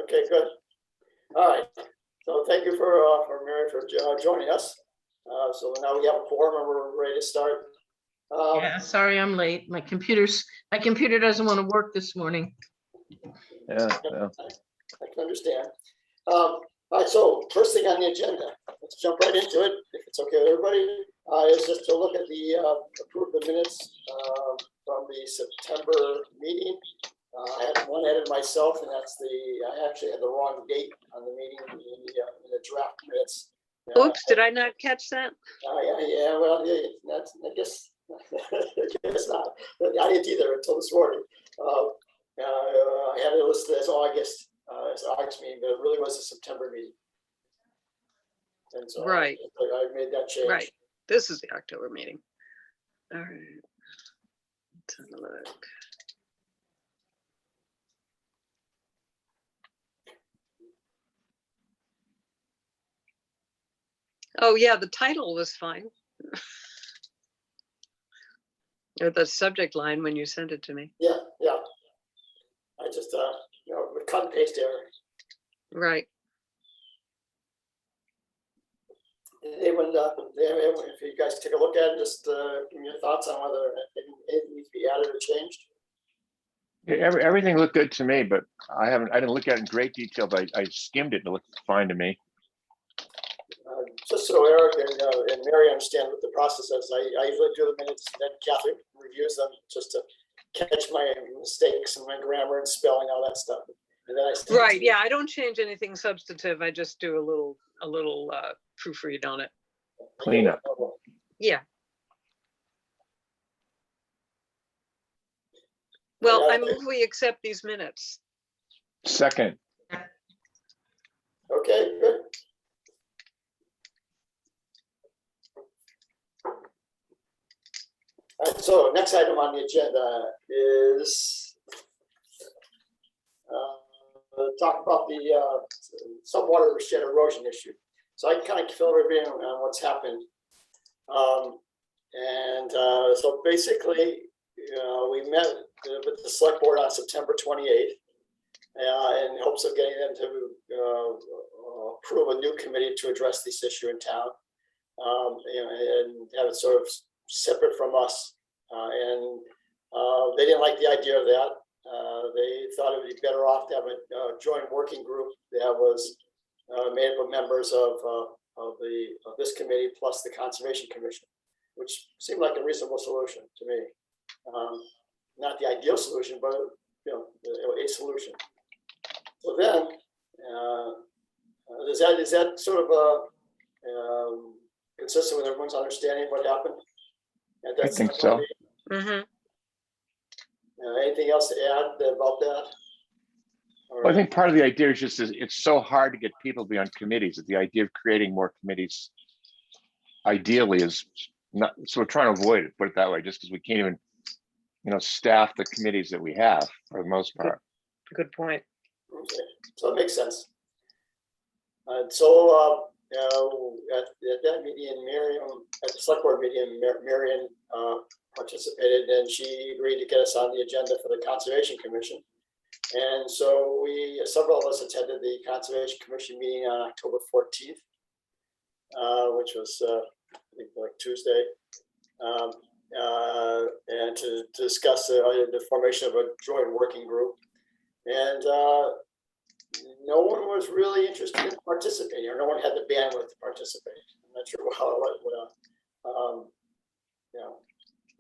Okay, good. All right. So thank you for Mary for joining us. So now we have a quorum and we're ready to start. Yeah, sorry I'm late. My computer doesn't want to work this morning. Yeah. I can understand. All right, so first thing on the agenda, let's jump right into it, if it's okay with everybody, is just to look at the approve the minutes from the September meeting. I had one edit myself, and that's I actually had the wrong date on the meeting in the draft minutes. Oops, did I not catch that? Yeah, well, that's, I guess, I guess not. I didn't either until this morning. I had it listed as August meeting, but it really was a September meeting. And so Right. I made that change. Right. This is the October meeting. All right. Let's have a look. Oh, yeah, the title was fine. Or the subject line when you sent it to me. Yeah. I just, cut and paste error. Right. If you guys take a look at it, just give me your thoughts on whether it needs to be added or changed. Everything looked good to me, but I didn't look at it in great detail, but I skimmed it and it looked fine to me. Just so Eric and Mary understand what the process is, I usually do the minutes, and then Catherine reviews them just to catch my mistakes and my grammar and spelling, all that stuff. And then Right. Yeah, I don't change anything substantive. I just do a little proofread on it. Clean up. Yeah. Well, I move we accept these minutes. Second. Okay, good. All right, so next item on the agenda is talk about the subwater shed erosion issue. So I can kind of fill everybody in on what's happened. So basically, we met with the select board on September 28th in hopes of getting them to approve a new committee to address this issue in town, and have it sort of separate from us. They didn't like the idea of that. They thought it would be better off to have a joint working group that was made up of members of this committee plus the Conservation Commission, which seemed like a reasonable solution to me. Not the ideal solution, but a solution. So then, is that sort of consistent with everyone's understanding of what happened? I think so. Mm-hmm. Anything else to add about that? Well, I think part of the idea is just it's so hard to get people to be on committees that the idea of creating more committees ideally is not, so we're trying to avoid it, put it that way, just because we can't even, staff the committees that we have for the most part. Good point. Okay, so it makes sense. So at that meeting, at the select board meeting, Marion participated, and she agreed to get us on the agenda for the Conservation Commission. And so several of us attended the Conservation Commission meeting on October 14th, which was I think like Tuesday, and to discuss the formation of a joint working group. And no one was really interested in participating, or no one had the bandwidth to participate. I'm not sure how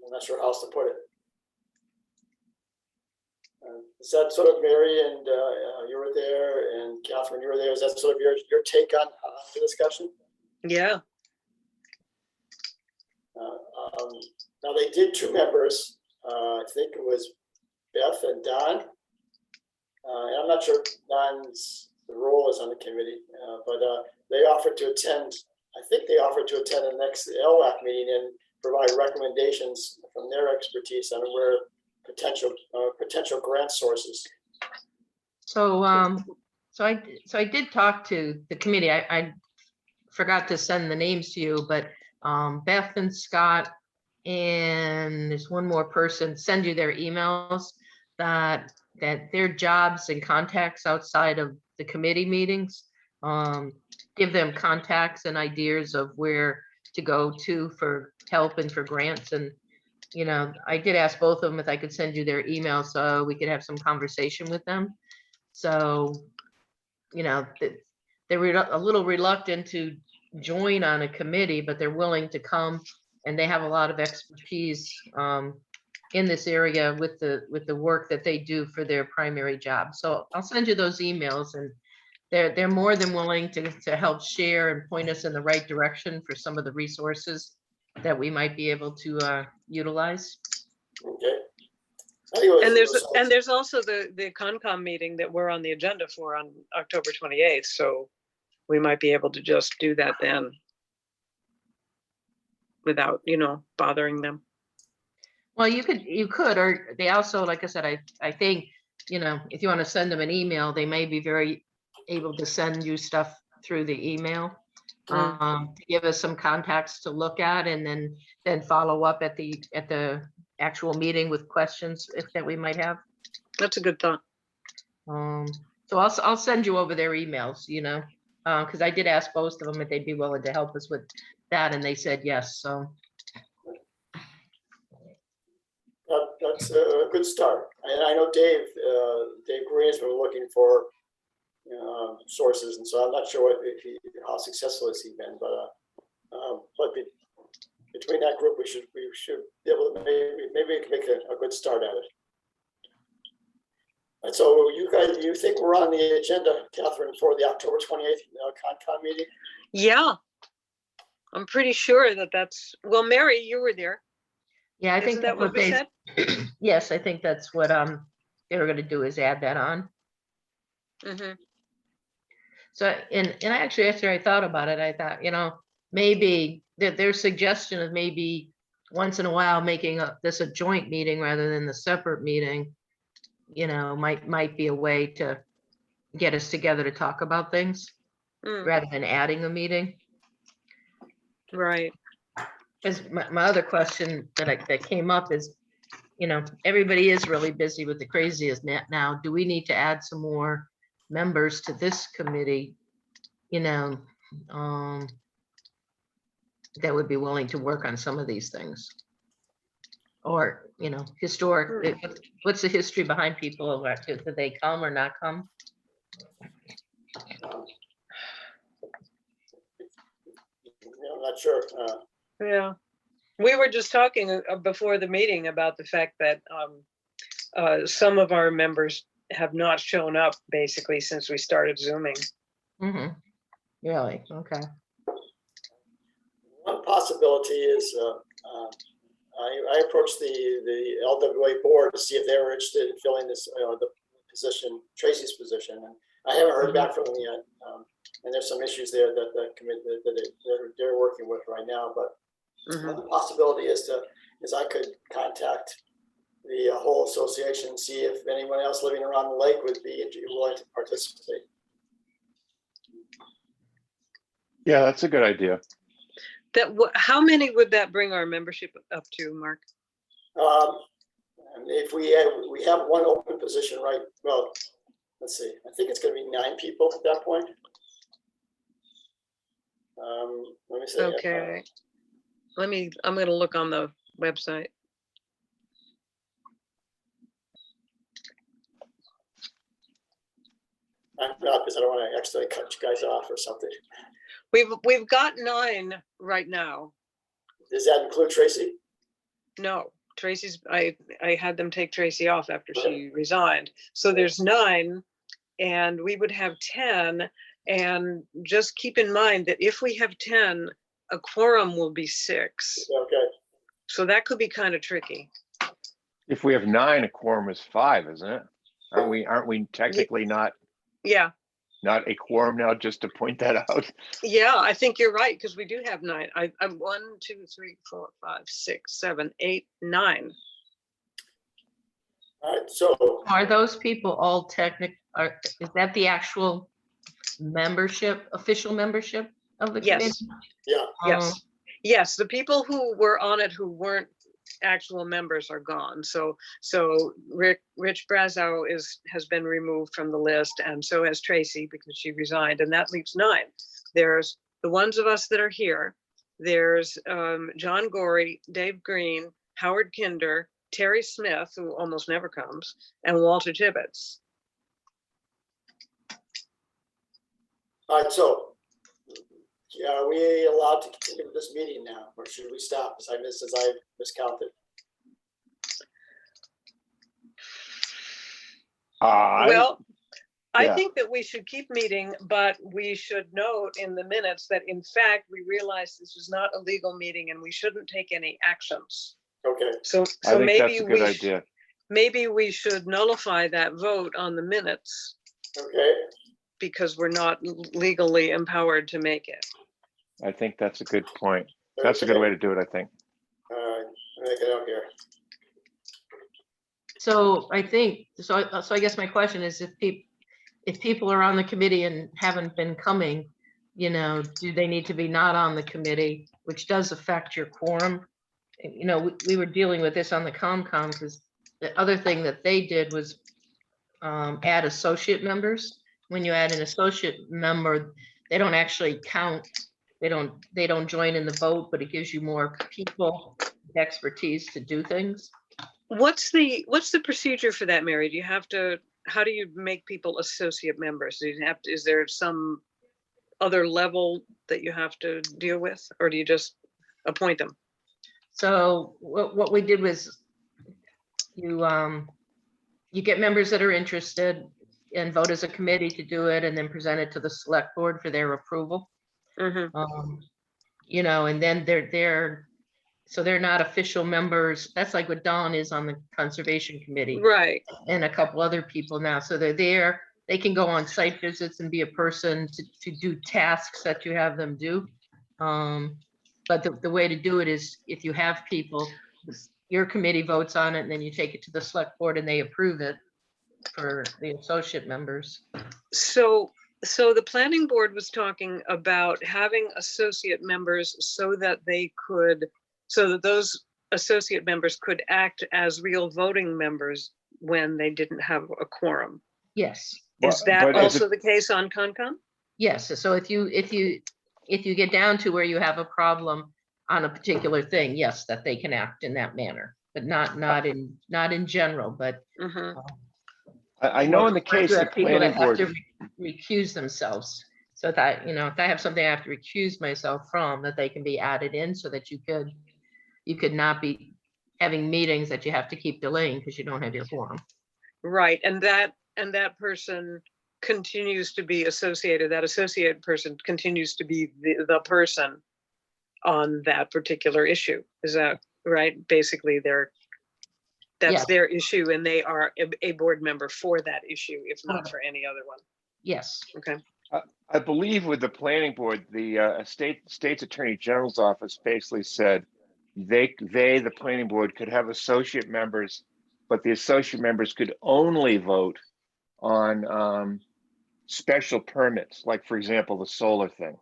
I'm not sure how else to put it. Is that sort of Mary and you were there, and Catherine, you were there? Is that sort of your take on the discussion? Yeah. Now they did two members. I think it was Beth and Don. And I'm not sure Don's role is on the committee, but they offered to attend. I think they offered to attend the next LWAC meeting and provide recommendations from their expertise on where potential grant sources. So I did talk to the committee. I forgot to send the names to you, but Beth and Scott and there's one more person send you their emails that their jobs and contacts outside of the committee meetings. Give them contacts and ideas of where to go to for help and for grants. And, you know, I did ask both of them if I could send you their email so we could have some conversation with them. So, you know, they were a little reluctant to join on a committee, but they're willing to come, and they have a lot of expertise in this area with the work that they do for their primary job. So I'll send you those emails, and they're more than willing to help share and point us in the right direction for some of the resources that we might be able to utilize. Okay. I think it was, And there's also the Concom meeting that we're on the agenda for on October 28th. So we might be able to just do that then without, you know, bothering them. Well, you could, or they also, like I said, I think, you know, if you want to send them an email, they may be very able to send you stuff through the email. To give us some contacts to look at, and then follow up at the actual meeting with questions that we might have. That's a good thought. So I'll send you over their emails, you know, because I did ask both of them if they'd be willing to help us with that, and they said yes. So that's a good start. And I know Dave Green has been looking for sources, and so I'm not sure how successful has he been, but between that group, we should be able to maybe we can make a good start at it. And so you think we're on the agenda, Catherine, for the October 28th Concom meeting? Yeah, I'm pretty sure that's, well, Mary, you were there. yeah, I think Isn't that what we said? Yes, I think that's what they were going to do, is add that on. Mm-hmm. So, and actually, after I thought about it, I thought, you know, maybe their suggestion of maybe once in a while making this a joint meeting rather than the separate meeting, you know, might be a way to get us together to talk about things rather than adding a meeting. Right. Because my other question that came up is, you know, everybody is really busy with the craziest now. Do we need to add some more members to this committee, you know, that would be willing to work on some of these things? Or, you know, historic, what's the history behind people? Did they come or not come? I'm not sure. Yeah. We were just talking before the meeting about the fact that some of our members have not shown up basically since we started Zooming. Mm-hmm. Really? Okay. One possibility is I approached the LWA board to see if they were interested in filling this, the position, Tracy's position, and I haven't heard back from them yet. And there's some issues there that the committee that they're working with right now. But the possibility is I could contact the whole association and see if anyone else living around the lake would be willing to participate. Yeah, that's a good idea. How many would that bring our membership up to, Mark? If we have one open position, right? Well, let's see. I think it's going to be 9 people at that point. Let me see. Okay. I'm going to look on the website. I'm not, because I don't want to accidentally cut you guys off or something. We've got 9 right now. Does that include Tracy? No, Tracy's, I had them take Tracy off after she resigned. So there's 9, and we would have 10. And just keep in mind that if we have 10, a quorum will be 6. Okay. So that could be kind of tricky. If we have 9, a quorum is 5, isn't it? Aren't we technically not a quorum now, just to point that out? Yeah, I think you're right, because we do have 9. I'm 1, 2, 3, 4, 5, 6, 7, 8, 9. All right. So Are those people all is that the actual membership, official membership of the committee? Yes. Yeah. Yes. Yes. The people who were on it who weren't actual members are gone. So Rich Brazow has been removed from the list, and so has Tracy because she resigned, and that leaves 9. There's the ones of us that are here. There's John Gorey, Dave Green, Howard Kinder, Terry Smith, who almost never comes, and Walter Tibbetts. All right, so are we allowed to continue this meeting now, or should we stop as I miscounted? Well, I yeah. think that we should keep meeting, but we should note in the minutes that in fact, we realize this is not a legal meeting and we shouldn't take any actions. Okay, So I think maybe that's a good idea. Maybe we should nullify that vote on the minutes okay. because we're not legally empowered to make it. I think that's a good point. That's a good way to do it, I think. All right, make it out here. So I think, so I guess my question is if people are on the committee and haven't been coming, you know, do they need to be not on the committee, which does affect your quorum? You know, we were dealing with this on the COMCOM because the other thing that they did was add associate members. When you add an associate member, they don't actually count. They don't join in the vote, but it gives you more people, expertise to do things. What's the procedure for that, Mary? Do you have to, how do you make people associate members? Do you have to, is there some other level that you have to deal with, or do you just appoint them? So what we did was you get members that are interested and vote as a committee to do it and then present it to the select board for their approval. Mm-hmm. You know, and then they're not official members. That's like what Dawn is on the conservation committee. Right. And a couple other people now. So they're there. They can go on site visits and be a person to do tasks that you have them do. But the way to do it is if you have people, your committee votes on it and then you take it to the select board and they approve it for the associate members. So the planning board was talking about having associate members so that those associate members could act as real voting members when they didn't have a quorum. Yes. Is that also the case on Concom? Yes. So if you get down to where you have a problem on a particular thing, yes, that they can act in that manner, but not in general, but Mm-hmm. I know in the case of the people planning that have board, to recuse themselves. So that, you know, if I have something I have to recuse myself from, that they can be added in so that you could not be having meetings that you have to keep delaying because you don't have your quorum. Right, and that person continues to be associated, that associate person continues to be the person on that particular issue. Is that right? Basically, that's Yes. their issue and they are a board member for that issue, if not for any other one. Yes. Okay. I believe with the planning board, the state's attorney general's office basically said the planning board could have associate members, but the associate members could only vote on special permits, like for example, the solar thing.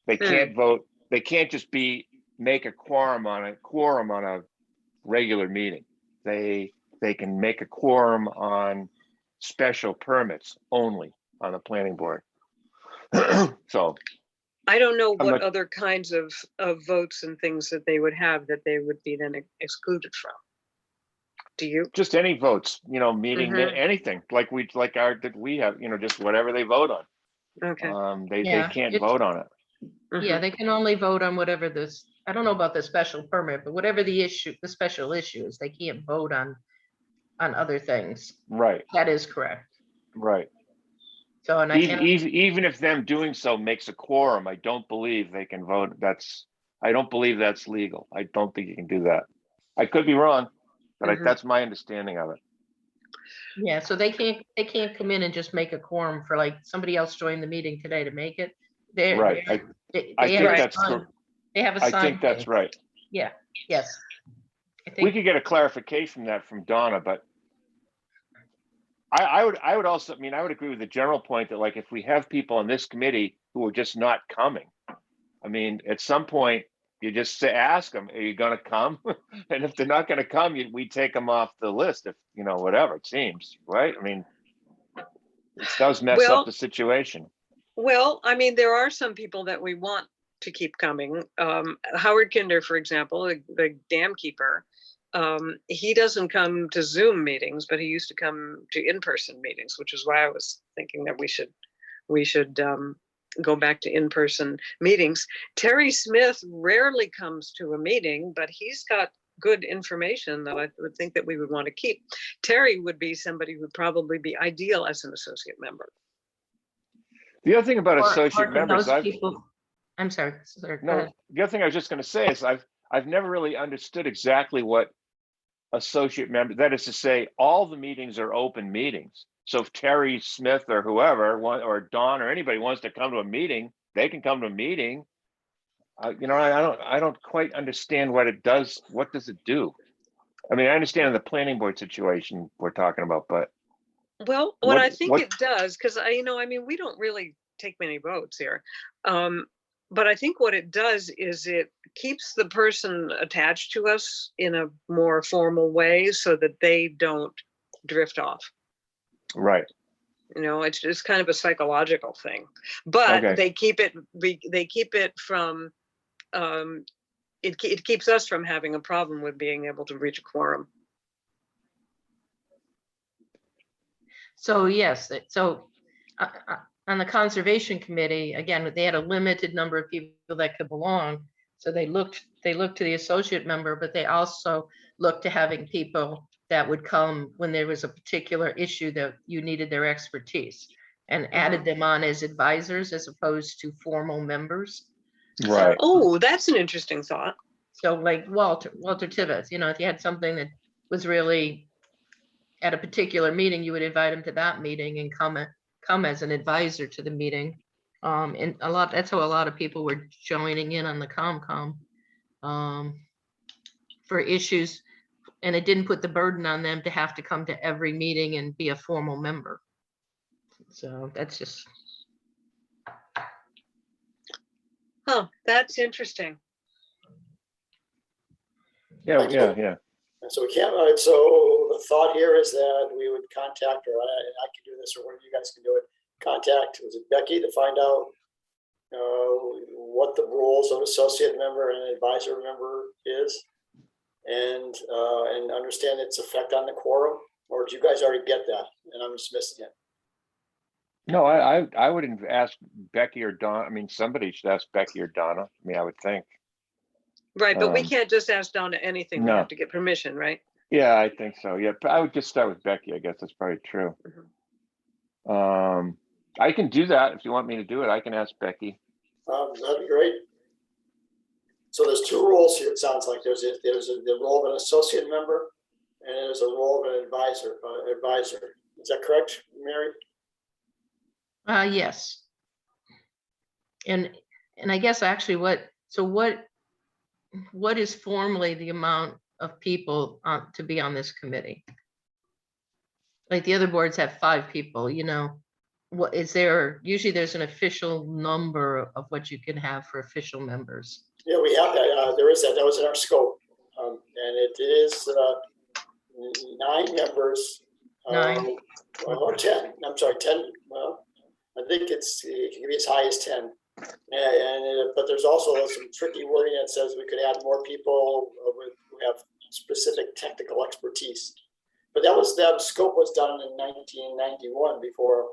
They can't vote. They can't just make a quorum on a regular meeting. They can make a quorum on special permits only on the planning board. So I don't know what other kinds of votes and things that they would have that they would be then excluded from. Do you? Just any votes, you know, meeting anything like we have, you know, just whatever they vote on. Okay. They can't vote on it. Yeah, they can only vote on whatever this, I don't know about the special permit, but whatever the special issue is, they can't vote on other things. Right. That is correct. Right. So, and even if them doing so makes a quorum, I don't believe they can vote. I don't believe that's legal. I don't think you can do that. I could be wrong, but that's my understanding of it. Yeah, so they can't come in and just make a quorum for like somebody else joined the meeting today to make it. Right. I think that's true. They have a sign. I think that's right. Yeah. Yes. We could get a clarification that from Donna, but I would also, I mean, I would agree with the general point that like if we have people on this committee who are just not coming, I mean, at some point you just say, ask them, are you gonna come? And if they're not gonna come, we take them off the list, if, you know, whatever, it seems, right? I mean, it does mess up Well, the situation. well, I mean, there are some people that we want to keep coming. Howard Kinder, for example, the dam keeper, he doesn't come to Zoom meetings, but he used to come to in-person meetings, which is why I was thinking that we should go back to in-person meetings. Terry Smith rarely comes to a meeting, but he's got good information that I would think that we would want to keep. Terry would be somebody who would probably be ideal as an associate member. The other thing about Or associate can members, those people, I'm sorry, go no, ahead. the other thing I was just gonna say is I've never really understood exactly what associate member, that is to say, all the meetings are open meetings. So if Terry Smith or whoever, or Don or anybody wants to come to a meeting, they can come to a meeting. You know, I don't quite understand what it does. What does it do? I mean, I understand the planning board situation we're talking about, but Well, what I think it does, because I mean, we don't really take many votes here. But I think what it does is it keeps the person attached to us in a more formal way so that they don't drift off. right. You know, it's just kind of a psychological thing, but Okay. they keep it from, it keeps us from having a problem with being able to reach a quorum. So yes, so on the Conservation Committee, again, they had a limited number of people that could belong. So they looked to the associate member, but they also looked to having people that would come when there was a particular issue that you needed their expertise, and added them on as advisors as opposed to formal members. Right. Oh, that's an interesting thought. So like Walter Tibbetts, you know, if you had something that was really at a particular meeting, you would invite him to that meeting and come as an advisor to the meeting. And that's how a lot of people were joining in on the ComCom for issues, and it didn't put the burden on them to have to come to every meeting and be a formal member. So that's just. Huh, that's interesting. Yeah, Thank yeah, you. yeah. And so we can't, so the thought here is that we would contact, or I can do this, or one of you guys can do it. Contact, was it Becky, to find out what the rules of associate member and advisor member is, and understand its effect on the quorum, or do you guys already get that and I'm just missing it? No, I would ask Becky or Donna. I mean, somebody should ask Becky or Donna. I mean, I would think. Right, but we can't just ask Donna anything. We No. have to get permission, right? Yeah, I think so. Yeah, but I would just start with Becky. I guess that's probably true. I can do that if you want me to do it. I can ask Becky. That'd be great. So there's two roles here. It sounds like there's the role of an associate member, and there's a role of an advisor. Is that correct, Mary? Yes. And I guess actually what is formally the amount of people to be on this committee? Like the other boards have 5 people, you know, what is there? Usually there's an official number of what you can have for official members. Yeah, we have that. There is that. That was in our scope. And it is 9 members. 9. Or 10. I'm sorry, 10. Well, I think it can be as high as 10. But there's also some tricky wording that says we could add more people who have specific technical expertise. But that scope was done in 1991 before,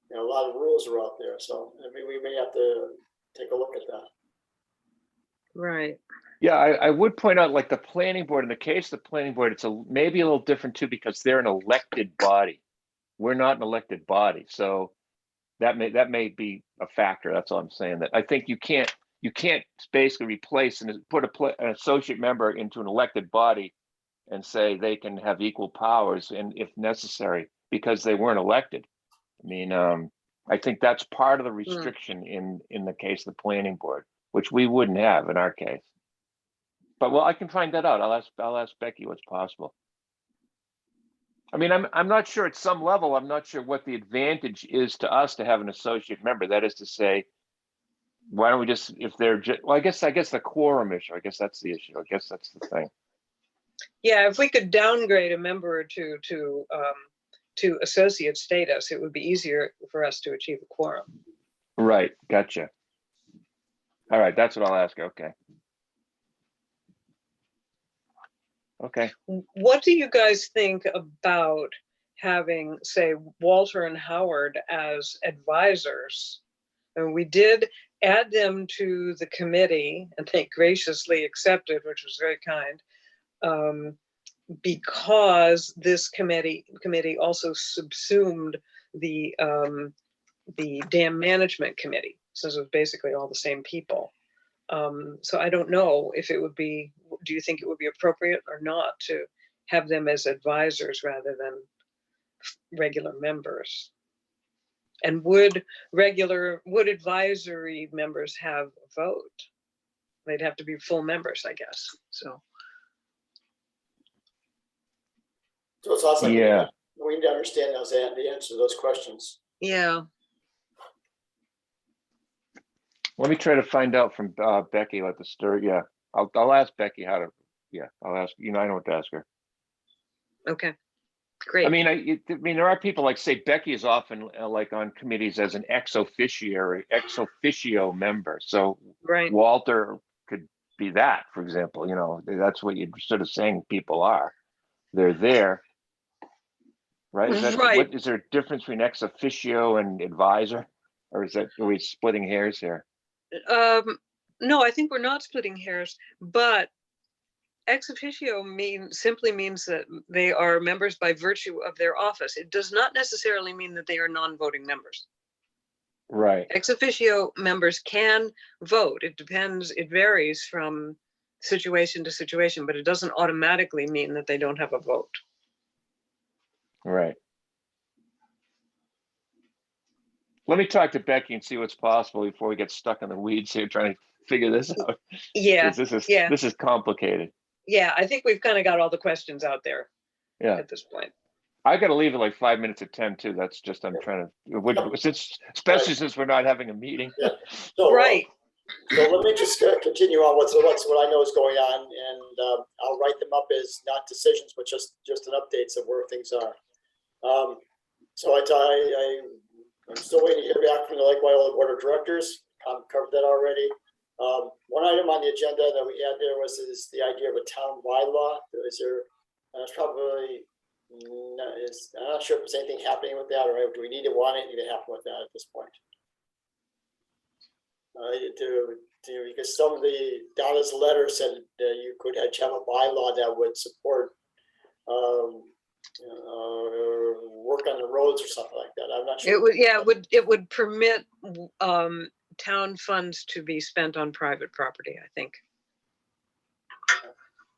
you know, a lot of rules are out there. So I mean, we may have to take a look at that. Right. Yeah, I would point out, like the planning board, in the case of the planning board, it's maybe a little different too, because they're an elected body. We're not an elected body. So that may be a factor. That's all I'm saying. That I think you can't basically replace and put an associate member into an elected body and say they can have equal powers, and if necessary, because they weren't elected. I mean, I think that's part of the restriction in the case of the planning board, which we wouldn't have in our case. But well, I can find that out. I'll ask Becky what's possible. I mean, I'm not sure at some level, I'm not sure what the advantage is to us to have an associate member. That is to say, why don't we just, if they're just, well, I guess the quorum issue, I guess that's the issue. I guess that's the thing. Yeah, if we could downgrade a member to associate status, it would be easier for us to achieve a quorum. Right, gotcha. All right, that's what I'll ask. Okay. Okay. What do you guys think about having, say, Walter and Howard as advisors? And we did add them to the committee, and they graciously accepted, which was very kind, because this committee also subsumed the dam management committee. So it was basically all the same people. So I don't know if it would be, do you think it would be appropriate or not to have them as advisors rather than regular members? And would advisory members have a vote? They'd have to be full members, I guess, so. So it's also, Yeah. we need to understand those, the answer to those questions. Yeah, Let me try to find out from Becky what the story. Yeah, I'll ask Becky how to. Yeah, I'll ask. You know, I know what to ask her. okay, great. I mean, I mean, there are people like, say, Becky is often like on committees as an ex officio member. So Right. Walter could be that, for example. You know, that's what you're sort of saying. People are, they're there, right? Is that Right. what? Is there a difference between ex officio and advisor, or are we splitting hairs here? No, I think we're not splitting hairs, but ex officio simply means that they are members by virtue of their office. It does not necessarily mean that they are non-voting members. Right. Ex officio members can vote. It depends, it varies from situation to situation, but it doesn't automatically mean that they don't have a vote. Right. Let me talk to Becky and see what's possible before we get stuck in the weeds here trying to figure this out. Yeah, 'Cause yeah. this is complicated. Yeah, I think we've kind of got all the questions out there Yeah. at this point. I got to leave at like 5 minutes at 10 too. That's just, I'm trying to, especially since we're not having a meeting. Yeah. So, Right. So let me just continue on with what I know is going on, and I'll write them up as not decisions, but just an updates of where things are. So I'm still waiting to hear back from the Lake Wyola Board of Directors. Covered that already. One item on the agenda that we had there was the idea of a town bylaw. Is there? It's probably. I'm not sure if there's anything happening with that, or do we need to want anything to happen with that at this point? Because some of the Donna's letter said that you could have a bylaw that would support work on the roads or something like that. I'm not sure. It would, yeah, it would permit town funds to be spent on private property, I think.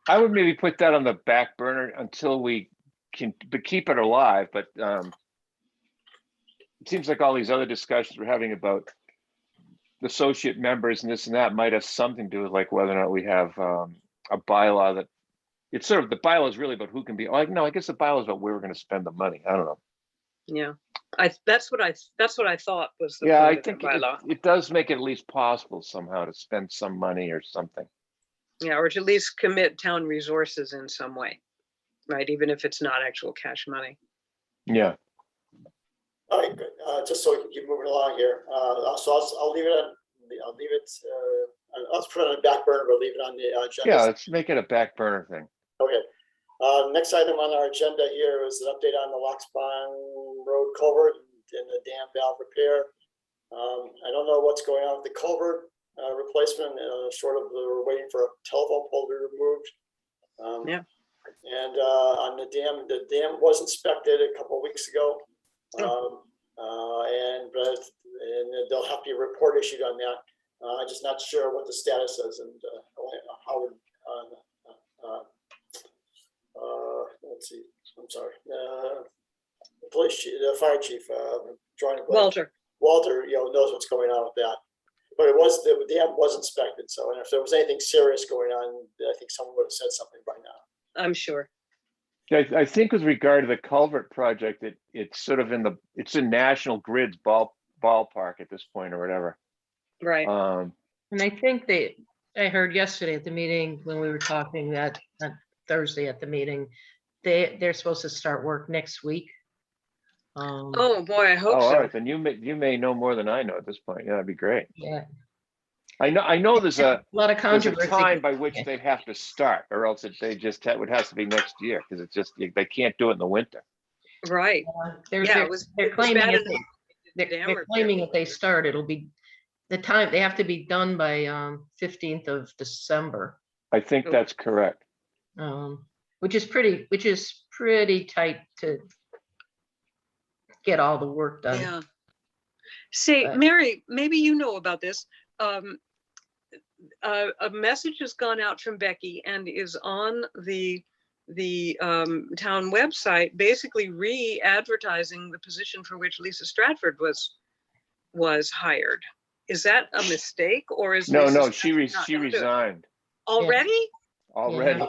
I would maybe put that on the back burner until we can, but keep it alive. But it seems like all these other discussions we're having about associate members and this and that might have something to do with like whether or not we have a bylaw that it's sort of, the bylaw is really about who can be, like, no, I guess the bylaw is about where we're going to spend the money. I don't know. Yeah, that's what I thought was the Yeah, I point of think the bylaw. it does make it at least possible somehow to spend some money or something. Yeah, or to at least commit town resources in some way, right? Even if it's not actual cash money. Yeah. All right, good. Just so we can keep moving along here. So I'll leave it on. I'll leave it. I'll put it on the back burner, but leave it on the agenda. Yeah, let's make it a back burner thing. Okay. Next item on our agenda here is an update on the Loxbon Road culvert and the dam valve repair. I don't know what's going on with the culvert replacement. Short of we're waiting for a telephone pole to be removed. Yeah. And on the dam was inspected a couple of weeks ago. And there'll have to be a report issued on that. I'm just not sure what the status is, and how let's see. I'm sorry. The police chief, the fire chief, joined Walter. Walter, knows what's going on with that. But the dam was inspected, so and if there was anything serious going on, I think someone would have said something by now. I'm sure. I think with regard to the culvert project, it's sort of it's in National Grid's ballpark at this point or whatever. Right. And I think I heard yesterday at the meeting when we were talking that, Thursday at the meeting, they're supposed to start work next week. Oh, boy, I hope Oh, all so. right, then you may know more than I know at this point. Yeah, that'd be great. Yeah, I know there's a lot of there's a controversy. time by which Yeah. they have to start, or else it would have to be next year, because it's just, they can't do it in the winter. Right. They're, Yeah, they're, it was they're it was claiming bad if enough they, with the dam they're repair. claiming if they start, it'll be the time, they have to be done by 15th of December. I think Oh. that's correct. Which is pretty tight to get all the work done. Yeah. Say, But- Mary, maybe you know about this. A message has gone out from Becky and is on the town website, basically re-advertising the position for which Lisa Stratford was hired. Is that a mistake, or is No, Lisa no, Stratford not she gonna do it? resigned Already? already.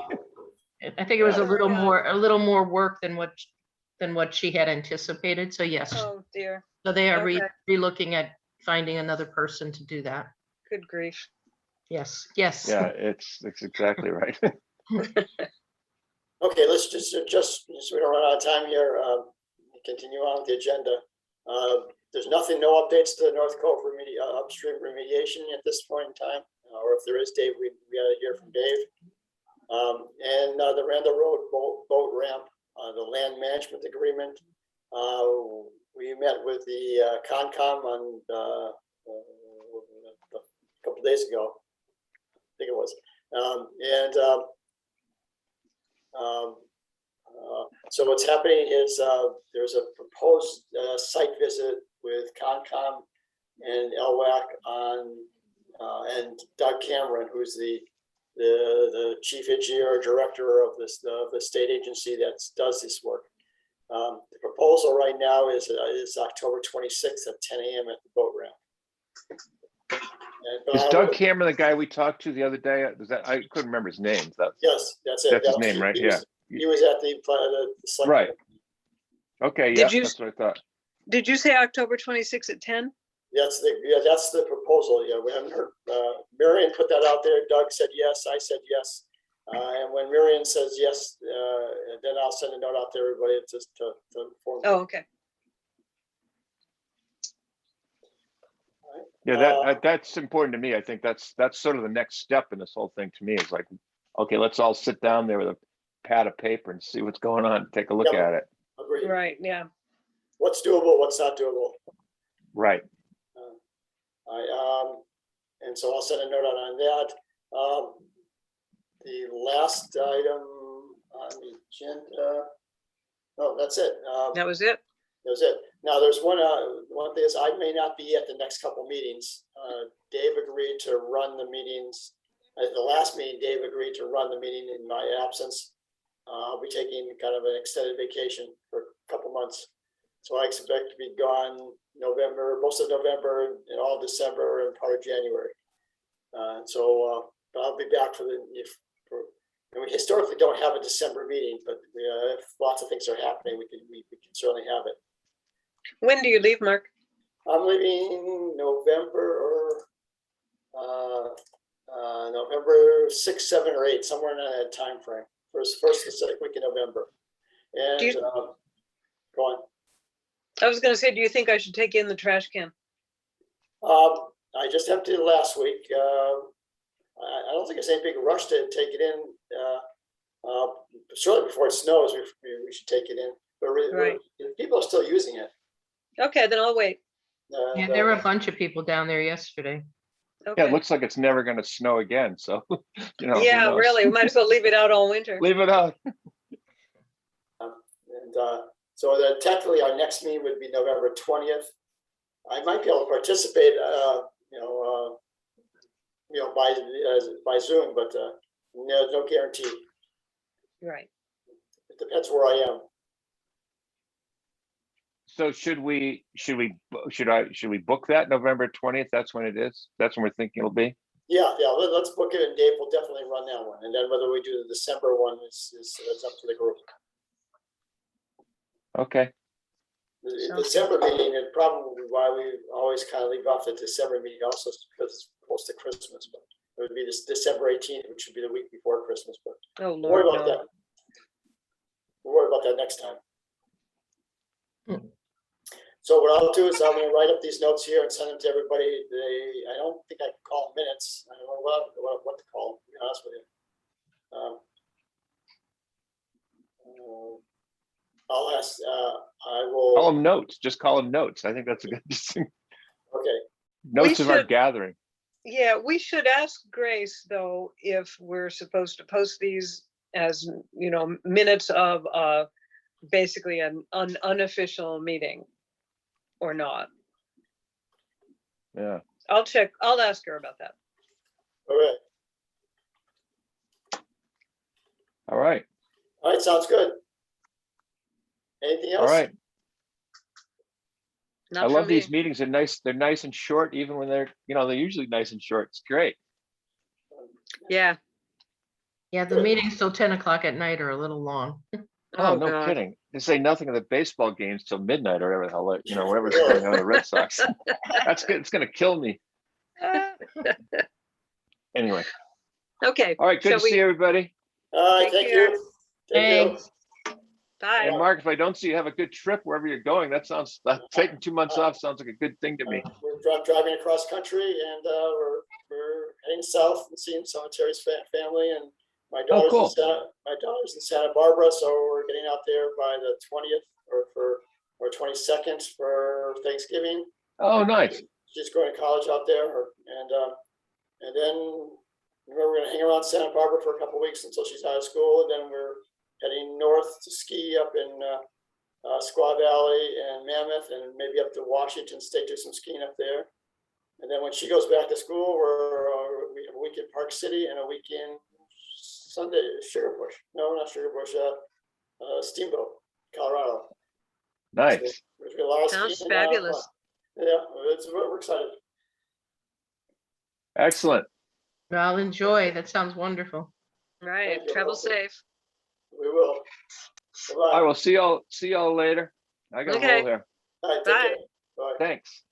I think it was Yeah. a little more work than what she had anticipated. So yes, Oh, dear. so they are Okay. re-looking at finding another person to do that. Good grief. Yes. Yeah, it's exactly right. Okay, let's just so we don't run out of time here, continue on with the agenda. There's no updates to the North Cove upstream remediation at this point in time, or if there is, Dave, we gotta hear from Dave. And the Randall Road boat ramp, the land management agreement. We met with the Concom on a couple days ago, I think it was, so what's happening is there's a proposed site visit with Concom and LWAC on and Doug Cameron, who's the chief engineer or director of the state agency that does this work. The proposal right now is October 26th at 10 a.m. at the boat ramp. Is Doug Cameron the guy we talked to the other day? I couldn't remember his name. Yes, that's it. That's his name, right? Yeah. He was at the select Right. board. Okay, Did yeah, you- that's what I thought. Did you say October 26th at 10? That's the proposal. Yeah, we haven't heard. Marion put that out there. Doug said yes. I said yes. And when Marion says yes, then I'll send a note out to everybody just to inform. Oh, okay. Yeah, that's important to me. I think that's sort of the next step in this whole thing to me, is like, okay, let's all sit down there with a pad of paper and see what's going on, take a look Yep. at it. Agreed. Right, yeah. What's doable, what's not doable. Right. And so I'll send a note out on that. The last item on the agenda. Oh, that's it. That was it? That was it. Now, there's one thing is I may not be at the next couple meetings. Dave agreed to run the meetings. At the last meeting, Dave agreed to run the meeting in my absence. I'll be taking kind of an extended vacation for a couple months. So I expect to be gone November, most of November and all December and part of January. But I'll be back and we historically don't have a December meeting, but if lots of things are happening, we can certainly have it. When do you leave, Mark? I'm leaving November November 6th, 7th, or 8th, somewhere in that time frame. First to second week in November. And go on. I was gonna say, do you think I should take in the trash can? I just emptied it last week. I don't think it's any big rush to take it in. Certainly before it snows, we should take it in. But Right. People are still using it. Okay, then I'll wait. Yeah, there were a bunch of people down there yesterday. Yeah, Okay. it looks like it's never going to snow again. So, who Yeah, knows? really, we might as well leave it out all winter. Leave it out. So that technically our next meeting would be November 20th. I might be able to participate, by Zoom, but no guarantee. Right. It depends where I am. So should we book that November 20th? That's when it is. That's when we're thinking it'll be. Yeah. Let's book it, and Dave will definitely run that one. And then whether we do the December one is up to the group. Okay. The Sounds December meeting, and probably why we always kind of leave off the December meeting also is because it's close to Christmas, but it would be this December 18th, which would be the week before Christmas, but Oh, we'll worry Lord, about no. that. We'll worry about that next time. Hmm. So what I'll do is I'm gonna write up these notes here and send them to everybody. I don't think I can call them minutes. I don't know what to call them, to be honest with you. I'll ask, I Call will, them notes, just call them notes. I think that's a good thing. okay, Notes of our should- gathering. Yeah, we should ask Grace, though, if we're supposed to post these as, minutes of basically an unofficial meeting or not. Yeah. I'll ask her about that. all right. All right. All right, sounds good. Anything else? All right. Not I from love these me. meetings. They're nice and short, even when they're usually nice and short. It's great. Yeah. Yeah, the meetings till 10 o'clock at night are a little long. Oh, no God. kidding. They say nothing of the baseball games till midnight or whatever the hell, whatever's going on in the Red Sox. That's good. It's gonna kill me. Anyway. Okay. All right, good shall to see we- everybody. All right, Take thank care. you. Thank you. Thanks. Bye. And Mark, if I don't see you, have a good trip wherever you're going. Taking 2 months off sounds like a good thing to me. We're driving across country and we're heading south and seeing some of Terry's family, and my Oh, daughter's cool. my daughter's in Santa Barbara, so we're getting out there by the 20th or 22nd for Thanksgiving. Oh, nice. She's going to college out there, and then we're going to hang around Santa Barbara for a couple weeks until she's out of school, and then we're heading north to ski up in Squaw Valley and Mammoth, and maybe up to Washington State, do some skiing up there. And then when she goes back to school, we have a week in Park City and a week in Sunday, Sugar Bush. No, not Sugar Bush, Steamboat, Colorado. Nice. So there's gonna be a lot of Sounds skiing, fabulous. yeah, we're excited. Excellent. I'll enjoy. That sounds wonderful. Right. Thank you. Travel safe. We will. I Bye-bye. will see y'all later. I gotta Okay. roll here. All right, take Bye. care. Bye. Thanks.